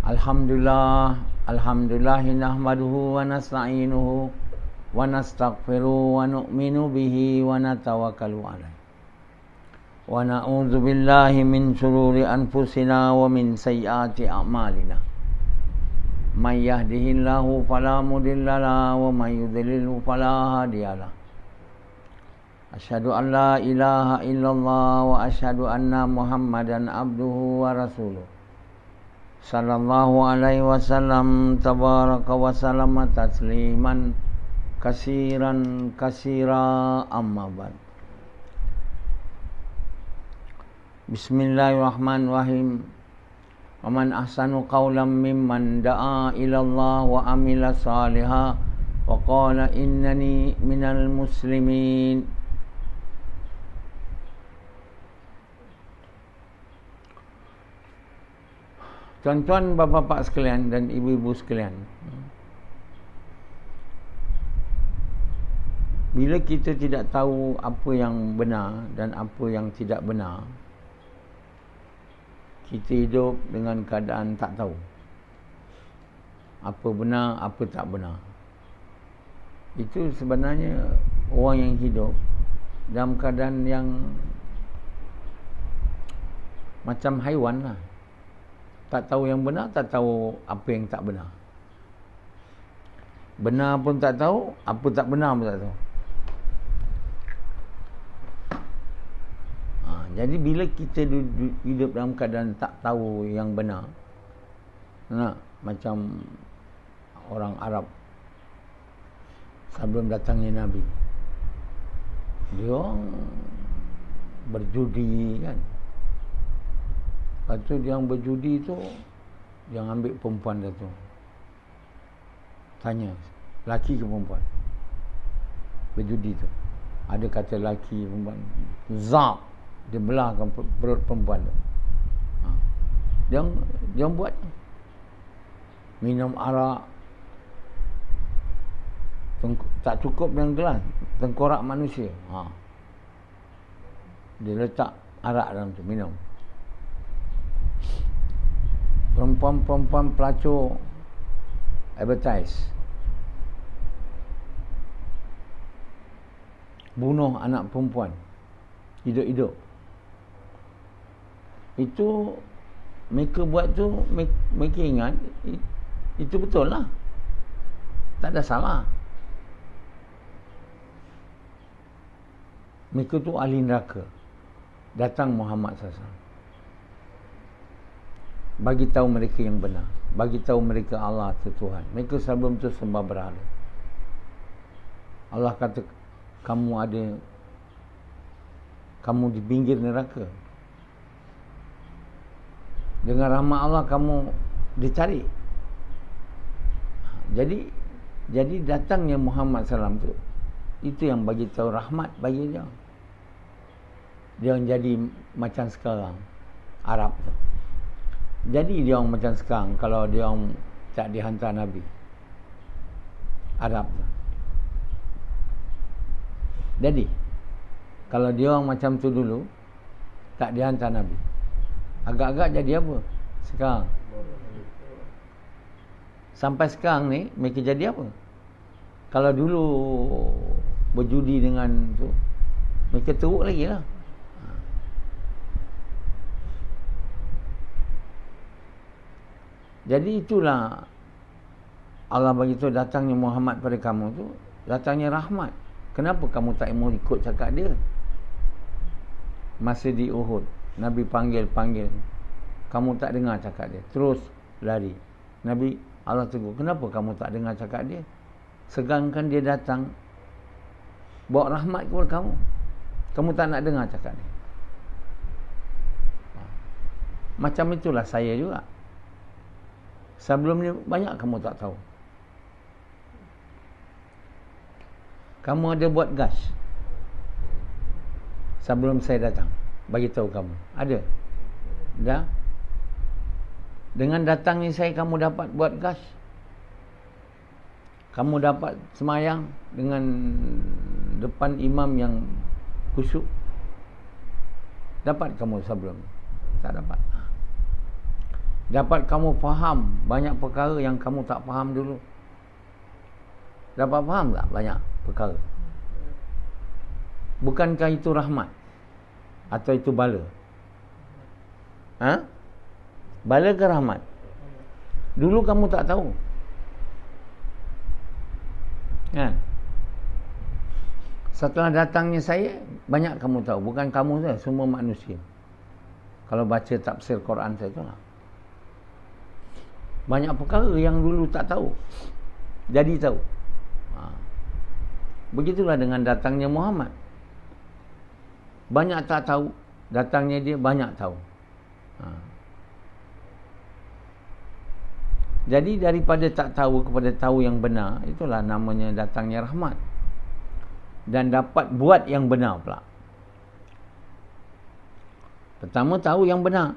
Alhamdulillahi nahmaduhu wa nasta'inuhu wa nastaghfiruhu wa nu'minu bihi wa natawakkalu alaihi wa na'udzu billahi min shururi anfusina wa min sayyiati a'malina. May yahdihillahu fala mudilla lahu wa may yudlilhu fala hadiyalah. Asyhadu an la ilaha illallah wa asyhadu anna Muhammadan abduhu wa rasuluh. Sallallahu alaihi wasallam tabaraka wa sallama tasliman kasiran kasira amma ba'd. Bismillahirrahmanirrahim. Wa man ahsanu qawlan mimman da'a ila Allah wa amila salihan wa qala innani minal muslimin. Tuan-tuan, bapa-bapa sekalian dan ibu-ibu sekalian, bila kita tidak tahu apa yang benar dan apa yang tidak benar, kita hidup dengan keadaan tak tahu apa benar, apa tak benar. Itu sebenarnya orang yang hidup dalam keadaan yang macam haiwan lah. Tak tahu yang benar, tak tahu apa yang tak benar. Benar pun tak tahu, apa tak benar pun tak tahu. Jadi bila kita hidup dalam keadaan tak tahu yang benar, macam orang Arab sebelum datangnya Nabi, dia berjudi kan. Lepas tu dia yang berjudi tu, dia ambil perempuan dia tu, tanya laki ke perempuan berjudi tu. Ada kata laki, perempuan, zap, dia belahkan perut perempuan tu. Dia buat minum arak, tak cukup dengan gelas, tengkorak manusia. Dia letak arak dalam tu, minum. Perempuan-perempuan pelacur advertise, bunuh anak perempuan hidup-hidup. Itu mereka buat tu, mereka ingat itu betul lah, tak ada salah. Mereka tu ahli neraka. Datang Muhammad SAW, bagi tahu mereka yang benar, bagi tahu mereka Allah itu Tuhan. Mereka sebelum tu sembah berhala. Allah kata, kamu di pinggir neraka. Dengan rahmat Allah kamu dicari. Jadi datangnya Muhammad SAW tu, itu yang bagi tahu rahmat bagi dia. Dia jadi macam sekarang Arab tu. Jadi dia orang macam sekarang, kalau dia orang tak dihantar Nabi Arab tu. Jadi kalau dia orang macam tu dulu, tak dihantar Nabi, agak-agak jadi apa sekarang? Sampai sekarang ni mereka jadi apa? Kalau dulu berjudi dengan tu, mereka teruk lagi lah. Jadi itulah Allah bagi tahu datangnya Muhammad pada kamu tu, datangnya rahmat. Kenapa kamu tak mau ikut cakap dia? Masa di Uhud, Nabi panggil, kamu tak dengar cakap dia, terus lari. Nabi, Allah tegur, kenapa kamu tak dengar cakap dia? Sedangkan dia datang bawa rahmat kepada kamu tak nak dengar cakap dia. Macam itulah saya juga. Sebelum ni banyak kamu tak tahu. Kamu ada buat gas sebelum saya datang, bagi tahu kamu. Ada? Dah? Dengan datangnya saya, kamu dapat buat gas. Kamu dapat semayang dengan depan imam yang khusyuk. Dapat kamu sebelum? Tak dapat. Dapat kamu faham banyak perkara yang kamu tak faham dulu. Dapat faham tak banyak perkara? Bukankah itu rahmat? Atau itu bala? Bala ke rahmat? Dulu kamu tak tahu. Kan? Setelah datangnya saya, banyak kamu tahu. Bukan kamu saja, semua manusia. Kalau baca tafsir Quran saya itulah. Banyak perkara yang dulu tak tahu, jadi tahu. Begitulah dengan datangnya Muhammad. Banyak tak tahu, datangnya dia banyak tahu. Jadi daripada tak tahu kepada tahu yang benar, itulah namanya datangnya rahmat. Dan dapat buat yang benar pula. Pertama tahu yang benar.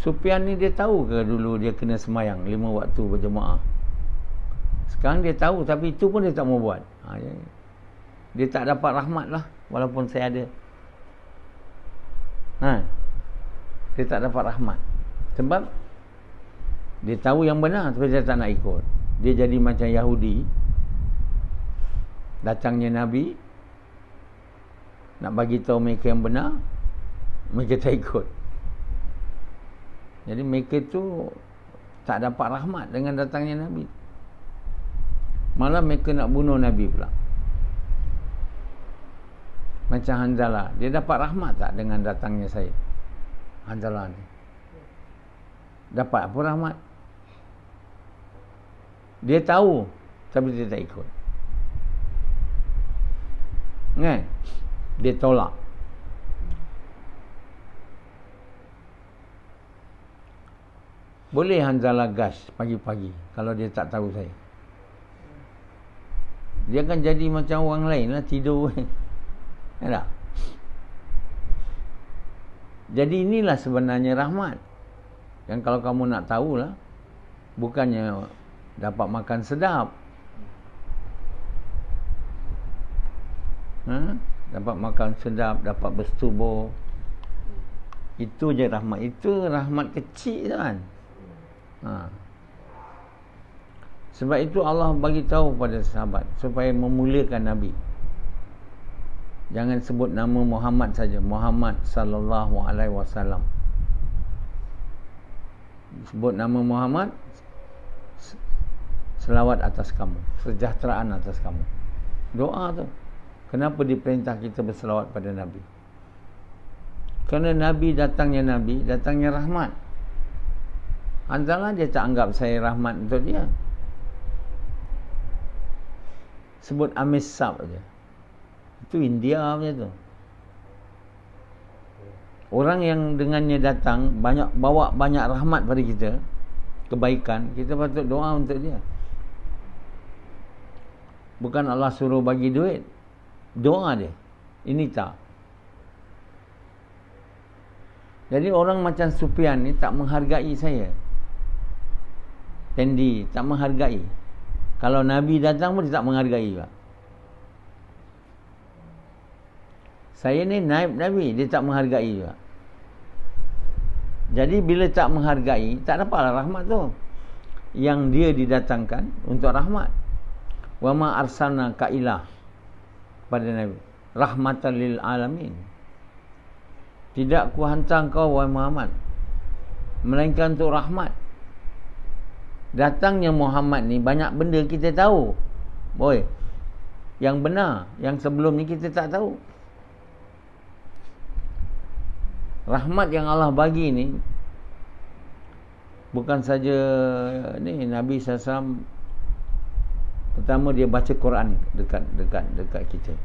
Sufyan ni dia tahu ke dulu dia kena semayang 5 waktu berjemaah? Sekarang dia tahu, tapi itu pun dia tak mau buat. Dia tak dapat rahmat lah, walaupun saya ada. Dia tak dapat rahmat. Sebab dia tahu yang benar, tapi dia tak nak ikut. Dia jadi macam Yahudi. Datangnya Nabi, nak bagi tahu mereka yang benar, mereka tak ikut. Jadi mereka tu tak dapat rahmat dengan datangnya Nabi. Malah mereka nak bunuh Nabi pula. Macam Hanzalah, dia dapat rahmat tak dengan datangnya saya? Hanzalah ni dapat apa rahmat? Dia tahu, tapi dia tak ikut. Kan? Dia tolak. Boleh Hanzalah gas pagi-pagi kalau dia tak tahu saya. Dia akan jadi macam orang lain lah, tidur. Ya tak? Jadi inilah sebenarnya rahmat. Yang kalau kamu nak tahulah, bukannya dapat makan sedap, dapat makan sedap, dapat bersetubuh, itu je rahmat. Itu rahmat kecil kan. Sebab itu Allah bagi tahu pada sahabat supaya memuliakan Nabi. Jangan sebut nama Muhammad saja, Muhammad sallallahu alaihi wasallam. Sebut nama Muhammad, selawat atas kamu, sejahteraan atas kamu. Doa tu. Kenapa diperintah kita berselawat pada Nabi? Kerana Nabi, datangnya rahmat. Hanzalah dia tak anggap saya rahmat untuk dia. Sebut Amisab saja. Itu India punya tu. Orang yang dengannya datang bawa banyak rahmat pada kita, kebaikan, kita patut doa untuk dia. Bukan Allah suruh bagi duit, doa dia. Ini tak. Jadi orang macam Sufyan ni tak menghargai saya. Tendi tak menghargai. Kalau Nabi datang pun dia tak menghargai juga. Saya ni naib Nabi, dia tak menghargai juga. Jadi bila tak menghargai, tak dapatlah rahmat tu. Yang dia didatangkan untuk rahmat. Wa ma arsalnaka illa pada Nabi rahmatan lil alamin. Tidak ku hantar kau wahai Muhammad melainkan untuk rahmat. Datangnya Muhammad ni banyak benda kita tahu. Boy, yang benar, yang sebelum ni kita tak tahu. Rahmat yang Allah bagi ni bukan saja ni Nabi SAW. Pertama dia baca Quran dekat kita.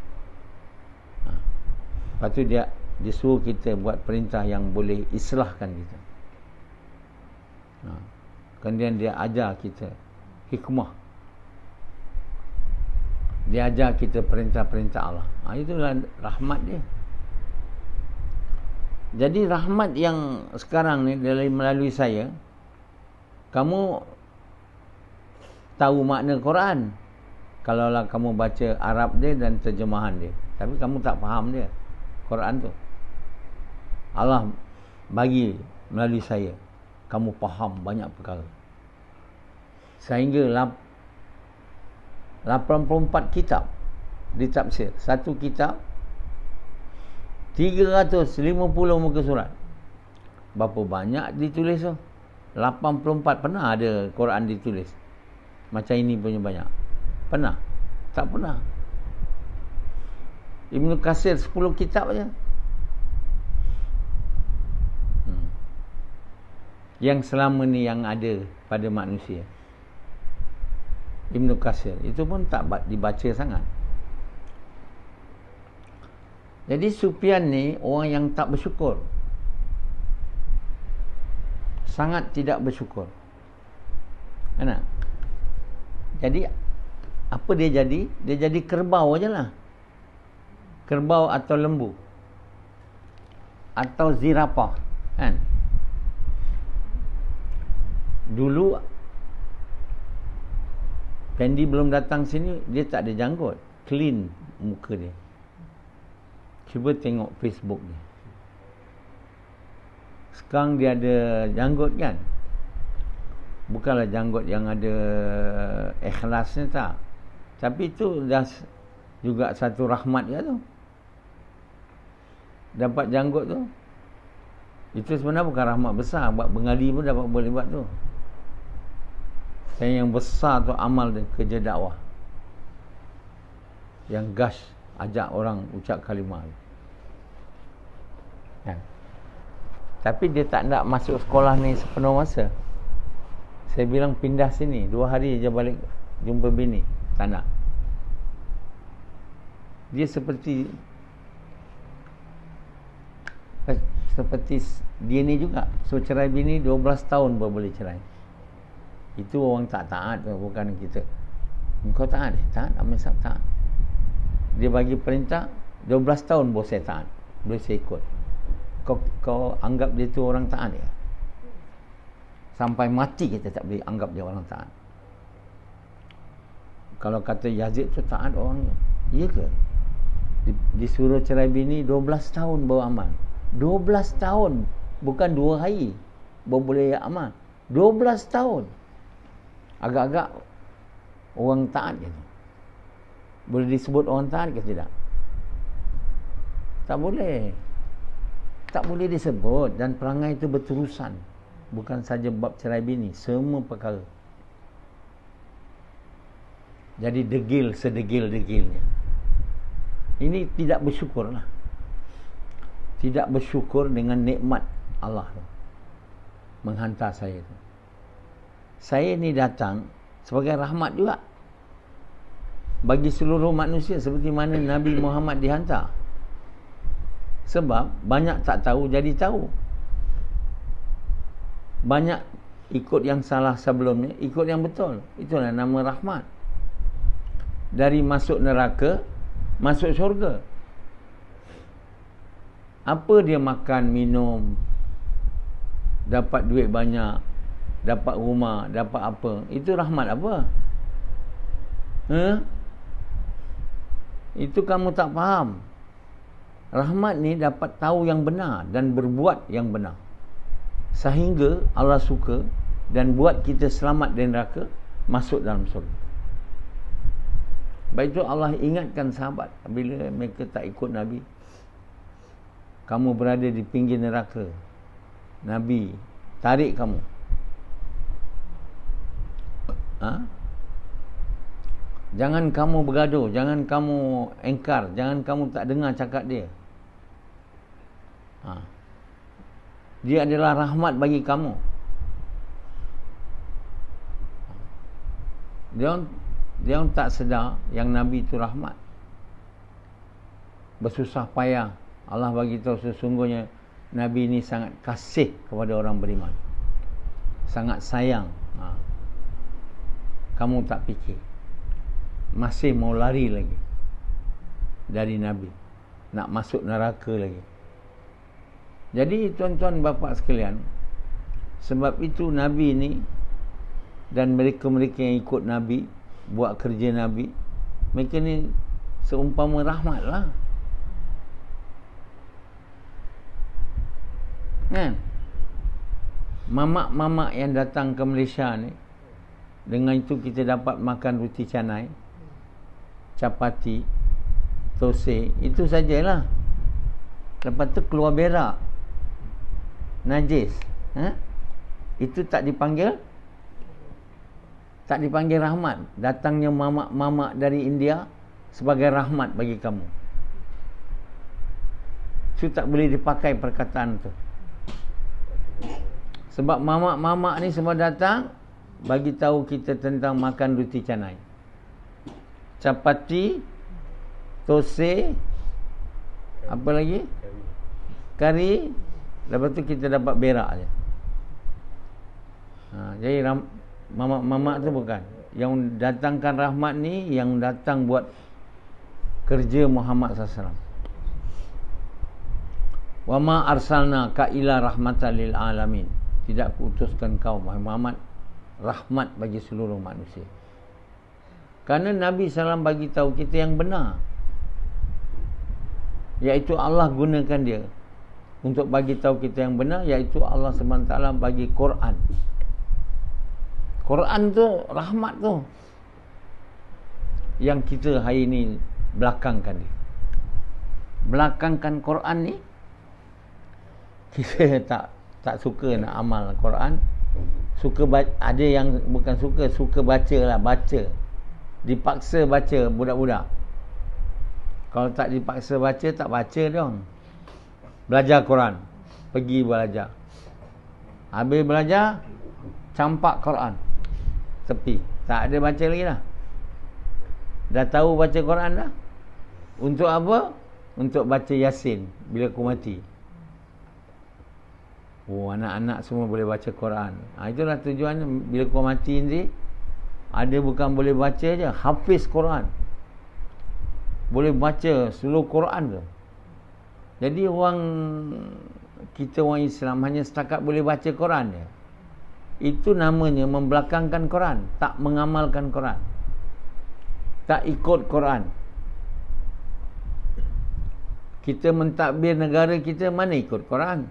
Lepas tu dia suruh kita buat perintah yang boleh islahkan kita. Kemudian dia ajar kita hikmah. Dia ajar kita perintah-perintah Allah. Itulah rahmat dia. Jadi rahmat yang sekarang ni melalui saya, kamu tahu makna Quran kalaulah kamu baca Arab dia dan terjemahan dia. Tapi kamu tak faham dia Quran tu. Allah bagi melalui saya, kamu faham banyak perkara. Sehingga 84 kitab ditafsir. Satu kitab 350 muka surat. Berapa banyak ditulis tu? 84. Pernah ada Quran ditulis macam ini punya banyak? Pernah? Tak pernah. Ibnu Katsir 10 kitab aja. Yang selama ni yang ada pada manusia. Ibnu Katsir itu pun tak dibaca sangat. Jadi Sufyan ni orang yang tak bersyukur. Sangat tidak bersyukur. Kan? Jadi apa dia jadi? Dia jadi kerbau ajalah. Kerbau atau lembu. Atau zirafah, kan? Dulu Fendi belum datang sini, dia tak ada janggut. Clean muka dia. Cuba tengok Facebook dia. Sekarang dia ada janggut kan? Bukanlah janggut yang ada ikhlasnya, tak. Tapi itu dah juga satu rahmat dia tu. Dapat janggut tu. Itu sebenarnya bukan rahmat besar. Buat bengali pun dapat boleh buat tu. Yang besar tu amal dia, kerja dakwah. Yang gas ajak orang ucap kalimah. Ya. Tapi dia tak nak masuk sekolah ni sepenuh masa. Saya bilang pindah sini, 2 hari je balik jumpa bini. Tak nak. Dia seperti dia ni juga. So cerai bini 12 tahun baru boleh cerai. Itu orang tak taat, bukan kita. Engkau taat? Taat, amin sab taat. Dia bagi perintah 12 tahun baru saya taat. Boleh saya ikut. Kau anggap dia tu orang taat ya? Sampai mati kita tak boleh anggap dia orang taat. Kalau kata Yazid tu taat orangnya, iya ke? Disuruh cerai bini 12 tahun baru amal. 12 tahun, bukan 2 hari baru boleh amal. 12 tahun. Agak-agak orang taat ke? Boleh disebut orang taat ke tidak? Tak boleh. Tak boleh disebut. Dan perangai itu berterusan. Bukan saja bab cerai bini, semua perkara. Jadi degil sedegil-degilnya. Ini tidak bersyukurlah. Tidak bersyukur dengan nikmat Allah tu, menghantar saya tu. Saya ni datang sebagai rahmat juga bagi seluruh manusia, seperti mana Nabi Muhammad dihantar. Sebab banyak tak tahu jadi tahu. Banyak ikut yang salah sebelumnya, ikut yang betul. Itulah nama rahmat. Dari masuk neraka, masuk syurga. Apa dia makan, minum, dapat duit banyak, dapat rumah, dapat apa? Itu rahmat apa? Itu kamu tak faham. Rahmat ni dapat tahu yang benar dan berbuat yang benar. Sehingga Allah suka dan buat kita selamat dari neraka, masuk dalam surga. Baik itu Allah ingatkan sahabat bila mereka tak ikut Nabi. Kamu berada di pinggir neraka. Nabi tarik kamu. Jangan kamu bergaduh, jangan kamu engkar, jangan kamu tak dengar cakap dia. Dia adalah rahmat bagi kamu. Dia tak sedar yang Nabi itu rahmat. Bersusah payah Allah bagi tahu sesungguhnya Nabi ini sangat kasih kepada orang beriman. Sangat sayang. Kamu tak fikir. Masih mau lari lagi dari Nabi. Nak masuk neraka lagi. Jadi tuan-tuan bapa sekalian, sebab itu Nabi ini dan mereka-mereka yang ikut Nabi, buat kerja Nabi, mereka ni seumpama rahmat lah. Kan? Mamak-mamak yang datang ke Malaysia ni, dengan itu kita dapat makan roti canai, capati, tosai, itu sajalah. Lepas tu keluar berak, najis. Itu tak dipanggil rahmat. Datangnya mamak-mamak dari India sebagai rahmat bagi kamu. Itu tak boleh dipakai perkataan tu. Sebab mamak-mamak ni semua datang bagi tahu kita tentang makan roti canai, capati, tosai, apa lagi? Kari. Lepas tu kita dapat berak je. Jadi mamak-mamak tu bukan. Yang datangkan rahmat ni yang datang buat kerja Muhammad SAW. Wa ma arsalnaka illa rahmatan lil alamin. Tidak kuutuskan kau Muhammad rahmat bagi seluruh manusia. Kerana Nabi SAW bagi tahu kita yang benar, iaitu Allah gunakan dia untuk bagi tahu kita yang benar, iaitu Allah SWT bagi Quran. Quran tu rahmat tu, yang kita hari ni belakangkan dia. Belakangkan Quran ni, kita tak suka nak amal Quran. Suka ada yang bukan suka baca lah, baca. Dipaksa baca budak-budak. Kalau tak dipaksa baca, tak baca dia orang. Belajar Quran, pergi belajar. Habis belajar, campak Quran tepi, tak ada baca lagi dah. Dah tahu baca Quran dah. Untuk apa? Untuk baca Yasin bila aku mati. Anak-anak semua boleh baca Quran. Itulah tujuannya. Bila kau mati nanti, ada bukan boleh baca je, hafiz Quran, boleh baca seluruh Quran tu. Jadi kita orang Islam hanya setakat boleh baca Quran je. Itu namanya membelakangkan Quran, tak mengamalkan Quran, tak ikut Quran. Kita mentadbir negara kita, mana ikut Quran?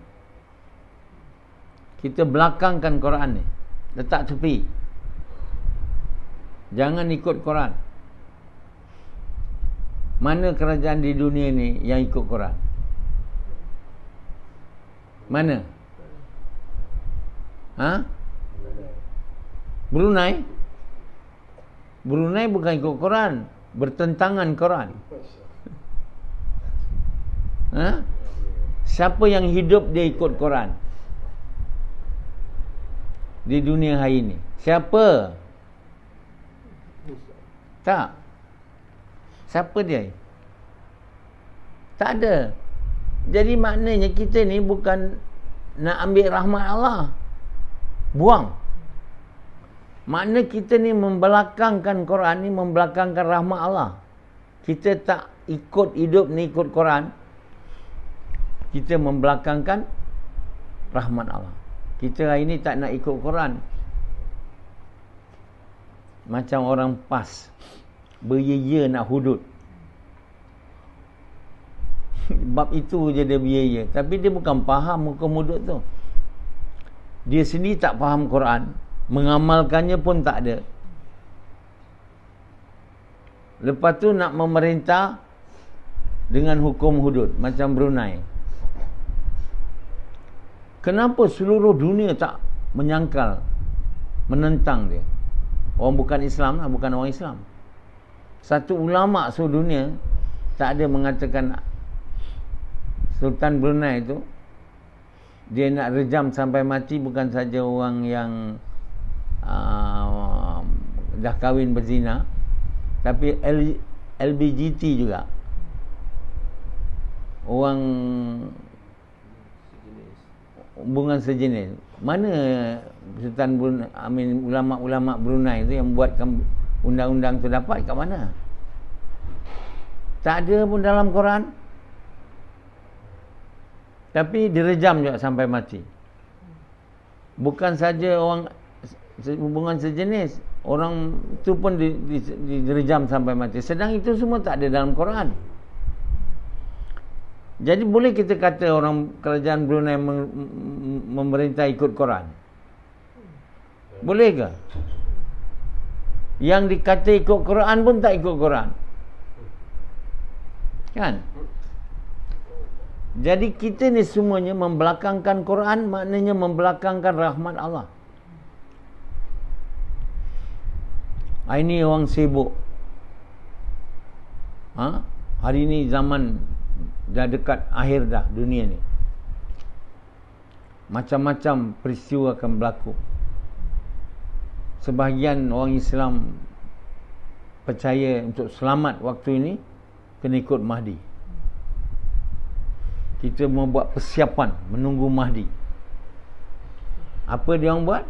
Kita belakangkan Quran ni, letak tepi. Jangan ikut Quran. Mana kerajaan di dunia ni yang ikut Quran? Mana? Brunei? Brunei bukan ikut Quran, bertentangan Quran. Siapa yang hidup dia ikut Quran di dunia hari ini? Siapa? Tak. Siapa dia? Tak ada. Jadi maknanya kita ni bukan nak ambil rahmat Allah, buang. Makna kita ni membelakangkan Quran ni, membelakangkan rahmat Allah. Kita tak ikut hidup ni ikut Quran, kita membelakangkan rahmat Allah. Kita hari ni tak nak ikut Quran. Macam orang PAS, berye-ye nak hudud. Bab itu je dia berye-ye, tapi dia bukan faham hukum hudud tu. Dia sendiri tak faham Quran, mengamalkannya pun tak ada. Lepas tu nak memerintah dengan hukum hudud macam Brunei. Kenapa seluruh dunia tak menyangkal, menentang dia? Orang bukan Islam lah, bukan orang Islam. Satu ulama seluruh dunia tak ada mengatakan Sultan Brunei itu dia nak rejam sampai mati, bukan saja orang yang dah kahwin berzina, tapi LBGT juga. Orang hubungan sejenis. Mana Sultan Brunei, ulama-ulama Brunei itu yang buatkan undang-undang tu dapat kat mana? Tak ada pun dalam Quran. Tapi direjam juga sampai mati. Bukan saja orang hubungan sejenis, orang tu pun direjam sampai mati. Sedang itu semua tak ada dalam Quran. Jadi boleh kita kata orang kerajaan Brunei memerintah ikut Quran? Boleh ke? Yang dikata ikut Quran pun tak ikut Quran. Kan? Jadi kita ni semuanya membelakangkan Quran, maknanya membelakangkan rahmat Allah. Ini orang sibuk. Hari ni zaman dah dekat akhir dah dunia ni. Macam-macam peristiwa akan berlaku. Sebahagian orang Islam percaya untuk selamat waktu ini kena ikut Mahdi. Kita membuat persiapan menunggu Mahdi. Apa dia orang buat?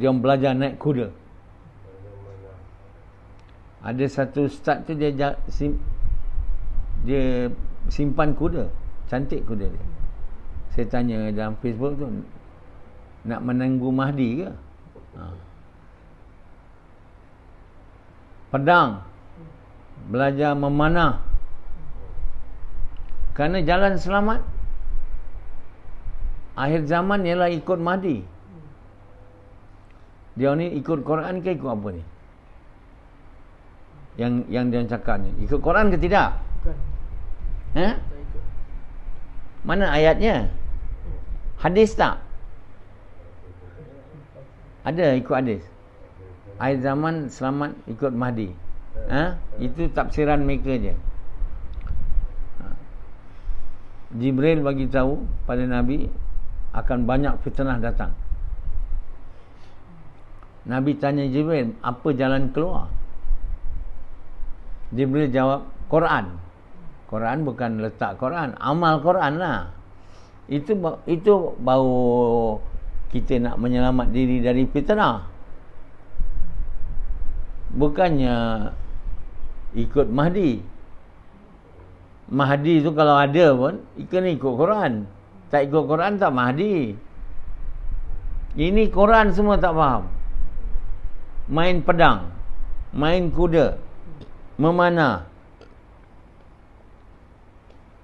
Dia orang belajar naik kuda. Ada satu ustaz tu dia simpan kuda. Cantik kuda dia. Saya tanya dalam Facebook tu, nak menunggu Mahdi ke? Pedang, belajar memanah. Kerana jalan selamat akhir zaman ialah ikut Mahdi. Dia ni ikut Quran ke ikut apa ni? Yang dia cakap ni, ikut Quran ke tidak? Bukan. Mana ayatnya? Hadis tak? Ada ikut hadis. Akhir zaman selamat ikut Mahdi. Itu tafsiran mereka je. Jibril bagi tahu pada Nabi akan banyak fitnah datang. Nabi tanya Jibril, apa jalan keluar? Jibril jawab, Quran. Quran bukan letak Quran, amal Quran lah. Itu baru kita nak menyelamat diri dari fitnah. Bukannya ikut Mahdi. Mahdi tu kalau ada pun kena ikut Quran. Tak ikut Quran tak Mahdi. Ini Quran semua tak faham. Main pedang, main kuda, memanah.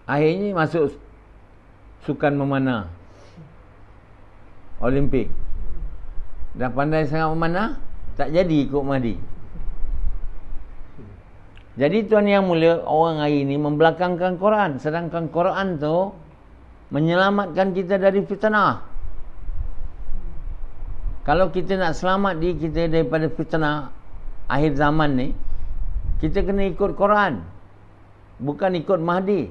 Akhirnya masuk sukan memanah Olimpik. Dah pandai sangat memanah, tak jadi ikut Mahdi. Jadi tuan yang mulia, orang hari ini membelakangkan Quran, sedangkan Quran tu menyelamatkan kita dari fitnah. Kalau kita nak selamat diri kita daripada fitnah akhir zaman ni, kita kena ikut Quran, bukan ikut Mahdi.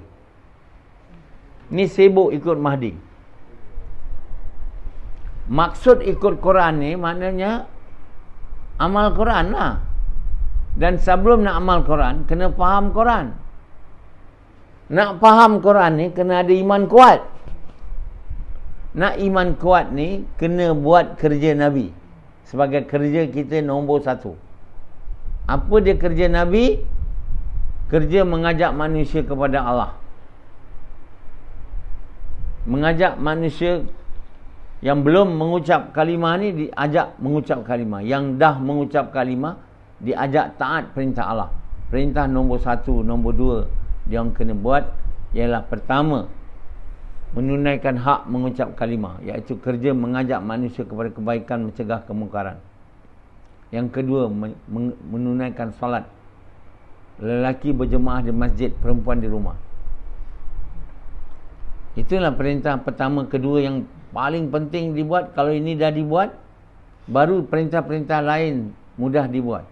Ni sibuk ikut Mahdi. Maksud ikut Quran ni maknanya amal Quran lah. Dan sebelum nak amal Quran, kena faham Quran. Nak faham Quran ni, kena ada iman kuat. Nak iman kuat ni, kena buat kerja Nabi. Sebagai kerja kita nombor 1. Apa dia kerja Nabi? Kerja mengajak manusia kepada Allah. Mengajak manusia yang belum mengucap kalimah ni diajak mengucap kalimah. Yang dah mengucap kalimah diajak taat perintah Allah. Perintah nombor 1, nombor 2 dia orang kena buat ialah pertama, menunaikan hak mengucap kalimah, iaitu kerja mengajak manusia kepada kebaikan, mencegah kemungkaran. Yang kedua, menunaikan solat. Lelaki berjemaah di masjid, perempuan di rumah. Itulah perintah pertama. Kedua yang paling penting dibuat. Kalau ini dah dibuat, baru perintah-perintah lain mudah dibuat.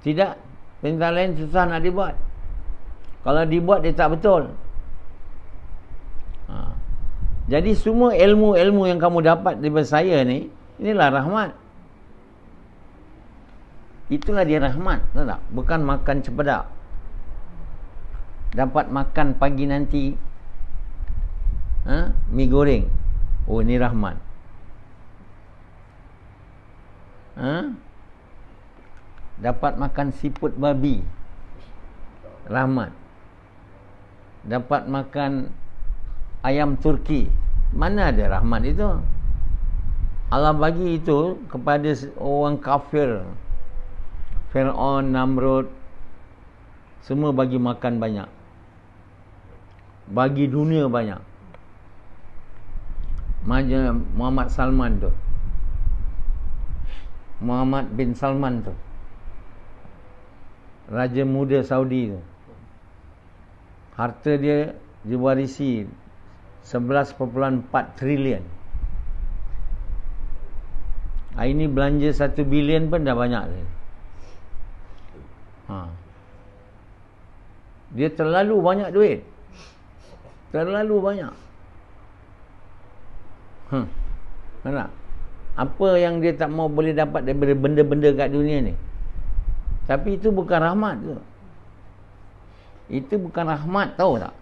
Tidak, perintah lain susah nak dibuat. Kalau dibuat dia tak betul. Jadi semua ilmu-ilmu yang kamu dapat daripada saya ni, inilah rahmat. Itulah dia rahmat, tahu tak? Bukan makan cempedak. Dapat makan pagi nanti mi goreng. Oh, ini rahmat. Dapat makan siput babi. Rahmat. Dapat makan ayam Turki. Mana ada rahmat itu? Allah bagi itu kepada orang kafir. Fir'aun, Namrud, Semua bagi makan banyak, bagi dunia banyak. Macam Muhammad Salman tu, Muhammad bin Salman tu, Raja muda Saudi tu, harta dia diwarisi 11.4 trilion. Ini belanja 1 bilion pun dah banyak. Dia terlalu banyak duit, terlalu banyak. Mana? Apa yang dia tak mau boleh dapat daripada benda-benda kat dunia ni? Tapi itu bukan rahmat tu. Itu bukan rahmat, tahu tak?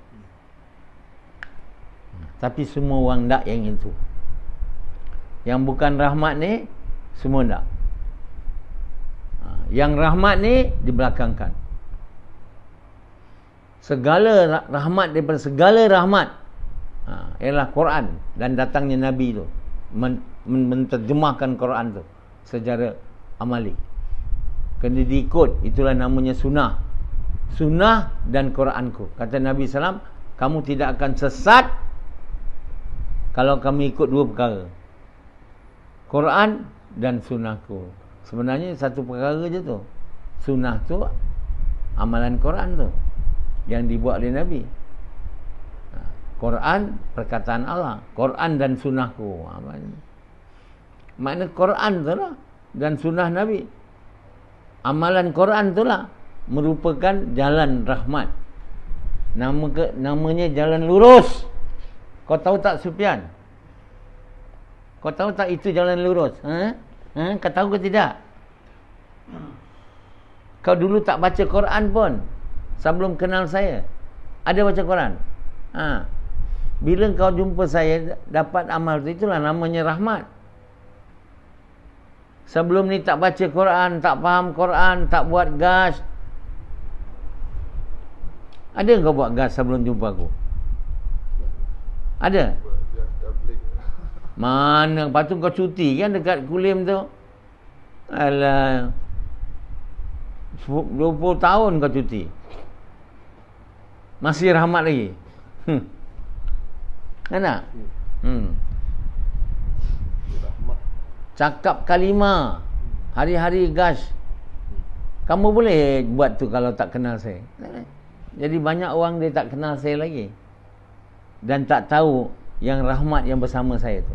Tapi semua orang tak yang itu. Yang bukan rahmat ni semua tak. Yang rahmat ni dibelakangkan. Segala rahmat daripada segala rahmat ialah Quran dan datangnya Nabi tu menterjemahkan Quran tu secara amali. Kena diikut, itulah namanya sunnah. Sunnah dan Quranku. Kata Nabi SAW, kamu tidak akan sesat kalau kamu ikut dua perkara, Quran dan sunnahku. Sebenarnya satu perkara je tu. Sunnah tu amalan Quran tu yang dibuat oleh Nabi. Quran perkataan Allah, Quran dan sunnahku. Makna Quran tu lah dan sunnah Nabi. Amalan Quran tu lah merupakan jalan rahmat. Namanya jalan lurus. Kau tahu tak, Sufyan? Kau tahu tak itu jalan lurus? Kau tahu ke tidak? Kau dulu tak baca Quran pun sebelum kenal saya. Ada baca Quran? Bila kau jumpa saya dapat amal tu, itulah namanya rahmat. Sebelum ni tak baca Quran, tak faham Quran, tak buat gas. Ada kau buat gas sebelum jumpa aku? Ada? Mana? Patut kau cuti kan dekat Kulim tu. Alah, 20 tahun kau cuti, masih rahmat lagi. Kan tak? Cakap kalimah hari-hari gas. Kamu boleh buat tu kalau tak kenal saya. Jadi banyak orang dia tak kenal saya lagi dan tak tahu yang rahmat yang bersama saya tu.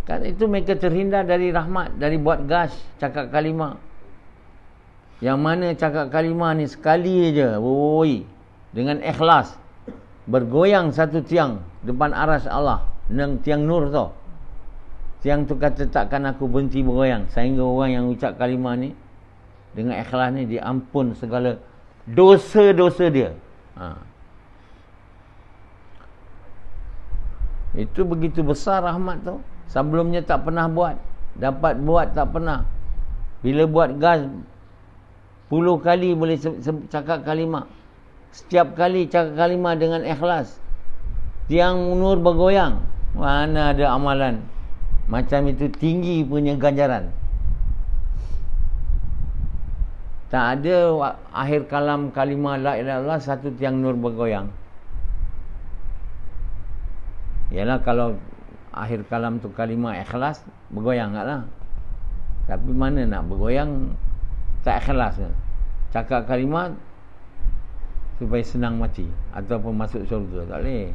Kan itu mereka terhindar dari rahmat, dari buat gas, cakap kalimah. Yang mana cakap kalimah ni sekali je, dengan ikhlas, bergoyang satu tiang depan aras Allah, tiang nur tu. Tiang tu kata takkan aku berhenti bergoyang sehingga orang yang ucap kalimah ni dengan ikhlas ni diampun segala dosa-dosa dia. Itu begitu besar rahmat tu. Sebelumnya tak pernah buat, dapat buat tak pernah. Bila buat gas 10 kali boleh cakap kalimah. Setiap kali cakap kalimah dengan ikhlas, tiang nur bergoyang. Mana ada amalan macam itu tinggi punya ganjaran. Tak ada akhir kalam kalimah la ilaha illallah satu tiang nur bergoyang. Yalah kalau akhir kalam tu kalimah ikhlas, bergoyang taklah. Tapi mana nak bergoyang tak ikhlas. Cakap kalimah supaya senang mati ataupun masuk syurga, tak boleh.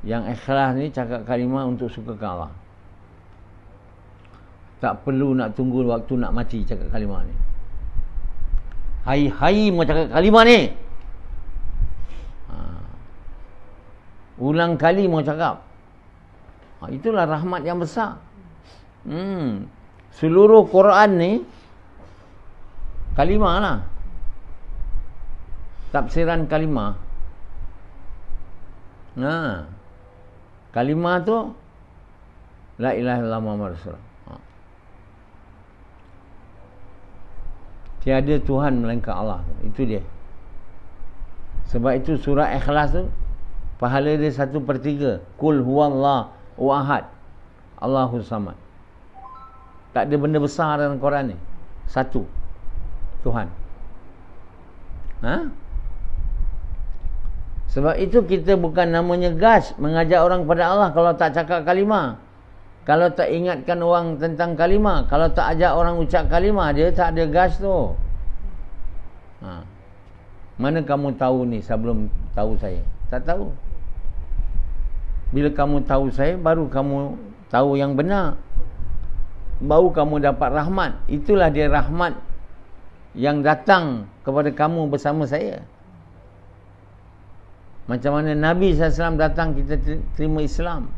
Yang ikhlas ni cakap kalimah untuk sukakan Allah. Tak perlu nak tunggu waktu nak mati cakap kalimah ni. Hai-hai mau cakap kalimah ni. Ulang kali mau cakap. Itulah rahmat yang besar. Seluruh Quran ni kalimah lah. Tafsiran kalimah. Kalimah tu la ilaha illallah Muhammad Rasulullah. Tiada Tuhan melainkan Allah. Itu dia. Sebab itu surah Ikhlas tu pahala dia 1/3. Qul huwallahu ahad, Allahus samad. Tak ada benda besar dalam Quran ni. Satu Tuhan. Sebab itu kita bukan namanya gas mengajak orang pada Allah kalau tak cakap kalimah. Kalau tak ingatkan orang tentang kalimah, kalau tak ajak orang ucap kalimah, dia tak ada gas tu. Mana kamu tahu ni sebelum tahu saya? Tak tahu. Bila kamu tahu saya, baru kamu tahu yang benar. Baru kamu dapat rahmat. Itulah dia rahmat yang datang kepada kamu bersama saya. Macam mana Nabi SAW datang, kita terima Islam.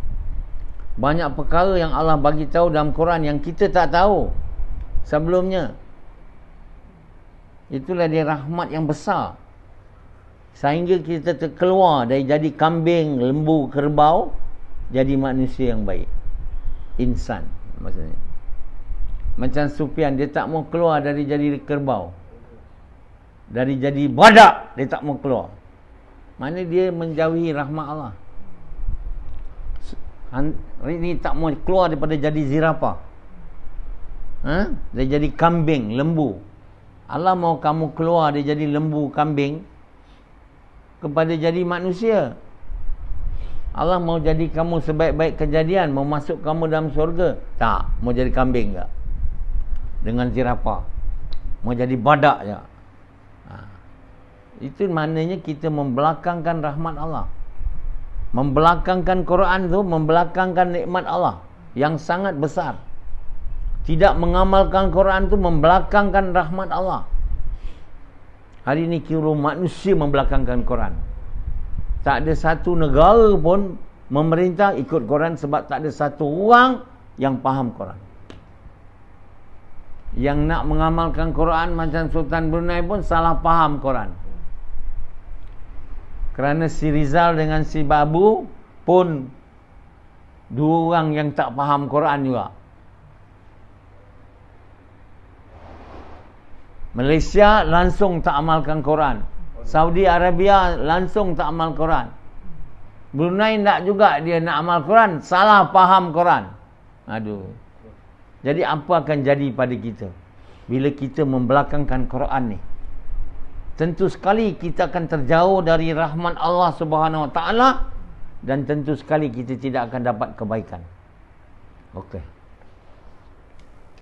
Banyak perkara yang Allah bagi tahu dalam Quran yang kita tak tahu sebelumnya. Itulah dia rahmat yang besar. Sehingga kita terkeluar dari jadi kambing, lembu, kerbau, jadi manusia yang baik. Insan maksudnya. Macam Sufyan, dia tak mau keluar dari jadi kerbau. Dari jadi badak, dia tak mau keluar. Mana dia menjauhi rahmat Allah. Ini tak mau keluar daripada jadi zirafah. Dia jadi kambing, lembu. Allah mau kamu keluar dia jadi lembu, kambing, kepada jadi manusia. Allah mau jadi kamu sebaik-baik kejadian, mau masuk kamu dalam syurga. Tak, mau jadi kambing tak? Dengan zirafah. Mau jadi badak je. Itu maknanya kita membelakangkan rahmat Allah. Membelakangkan Quran tu, membelakangkan nikmat Allah yang sangat besar. Tidak mengamalkan Quran tu membelakangkan rahmat Allah. Hari ini kira manusia membelakangkan Quran. Tak ada satu negara pun memerintah ikut Quran sebab tak ada satu orang yang faham Quran. Yang nak mengamalkan Quran macam Sultan Brunei pun salah faham Quran. Kerana si Rizal dengan si Babu pun dua orang yang tak faham Quran juga. Malaysia langsung tak amalkan Quran. Saudi Arabia langsung tak amal Quran. Brunei tak juga dia nak amal Quran, salah faham Quran. Aduh. Jadi apa akan jadi pada kita bila kita membelakangkan Quran ni? Tentu sekali kita akan terjauh dari rahmat Allah Subhanahu Wa Taala dan tentu sekali kita tidak akan dapat kebaikan. Okey.